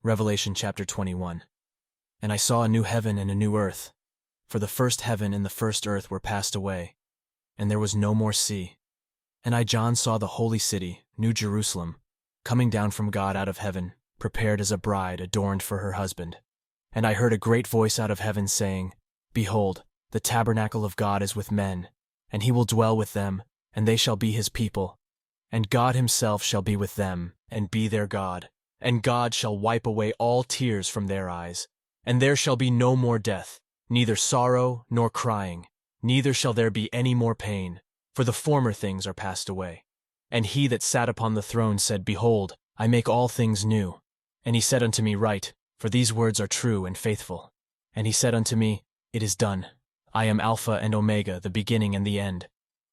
Revelation chapter 21. And I saw a new heaven and a new earth, for the first heaven and the first earth were passed away, and there was no more sea. And I, John, saw the holy city, New Jerusalem, coming down from God out of heaven, prepared as a bride adorned for her husband. And I heard a great voice out of heaven saying, Behold, the tabernacle of God is with men, and he will dwell with them, and they shall be his people. And God himself shall be with them, and be their God. And God shall wipe away all tears from their eyes, and there shall be no more death, neither sorrow nor crying, neither shall there be any more pain, for the former things are passed away. And he that sat upon the throne said, Behold, I make all things new. And he said unto me, Write, for these words are true and faithful. And he said unto me, It is done. I am Alpha and Omega, the beginning and the end.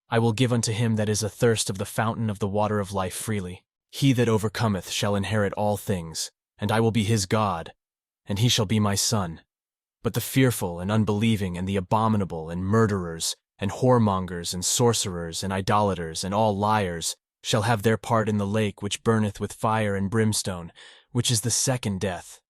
I will give unto him that is athirst of the fountain of the water of life freely. He that overcometh shall inherit all things, and I will be his God, and he shall be my son. But the fearful and unbelieving and the abominable and murderers and whoremongers and sorcerers and idolaters and all liars shall have their part in the lake which burneth with fire and brimstone, which is the second death.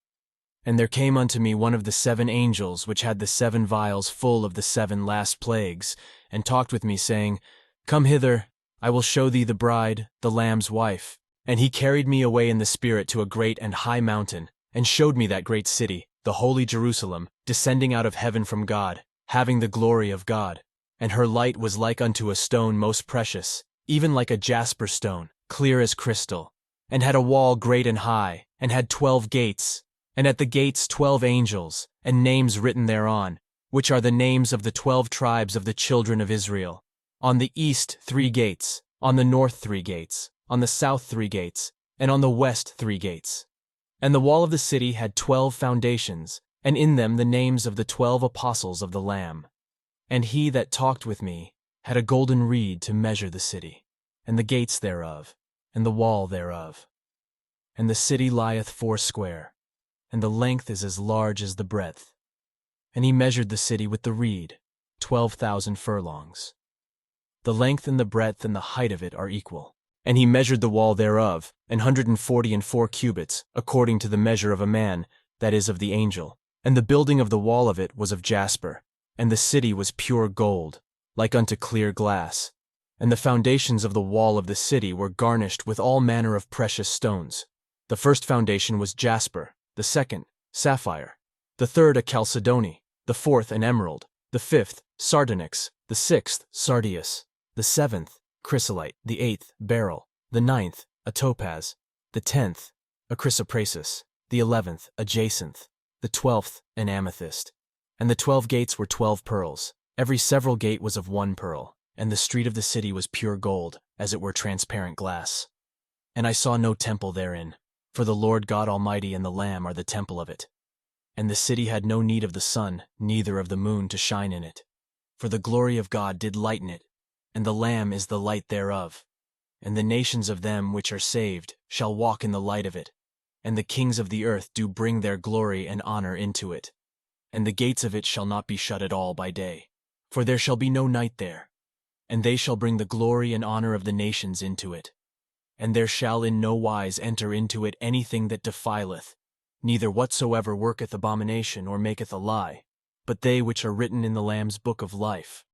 And there came unto me one of the 7 angels which had the 7 vials full of the 7 last plagues, and talked with me, saying, Come hither, I will show thee the bride, the Lamb's wife. And he carried me away in the Spirit to a great and high mountain, and showed me that great city, the holy Jerusalem, descending out of heaven from God, having the glory of God. And her light was like unto a stone most precious, even like a jasper stone, clear as crystal, and had a wall great and high, and had 12 gates, and at the gates 12 angels, and names written thereon, which are the names of the 12 tribes of the children of Israel. On the east 3 gates, on the north 3 gates, on the south 3 gates, and on the west 3 gates. And the wall of the city had 12 foundations, and in them the names of the 12 apostles of the Lamb. And he that talked with me had a golden reed to measure the city, and the gates thereof, and the wall thereof. And the city lieth foursquare, and the length is as large as the breadth. And he measured the city with the reed, 12,000 furlongs. The length and the breadth and the height of it are equal. And he measured the wall thereof, 144 cubits, according to the measure of a man, that is, of the angel. And the building of the wall of it was of jasper, and the city was pure gold, like unto clear glass. And the foundations of the wall of the city were garnished with all manner of precious stones. The first foundation was jasper, the second, sapphire, the third a chalcedony, the fourth an emerald, the fifth, sardonyx, the sixth, sardius, the seventh, chrysolite, the 8th, beryl, the 9th, a topaz, the 10th, a chrysoprasus, the 11th, a jacinth, the 12th, an amethyst. And the 12 gates were 12 pearls. Every several gate was of 1 pearl, and the street of the city was pure gold, as it were transparent glass. And I saw no temple therein, for the Lord God Almighty and the Lamb are the temple of it. And the city had no need of the sun, neither of the moon to shine in it, for the glory of God did lighten it, and the Lamb is the light thereof. And the nations of them which are saved shall walk in the light of it, and the kings of the earth do bring their glory and honor into it. And the gates of it shall not be shut at all by day, for there shall be no night there. And they shall bring the glory and honor of the nations into it. And there shall in no wise enter into it anything that defileth, neither whatsoever worketh abomination or maketh a lie, but they which are written in the Lamb's book of life.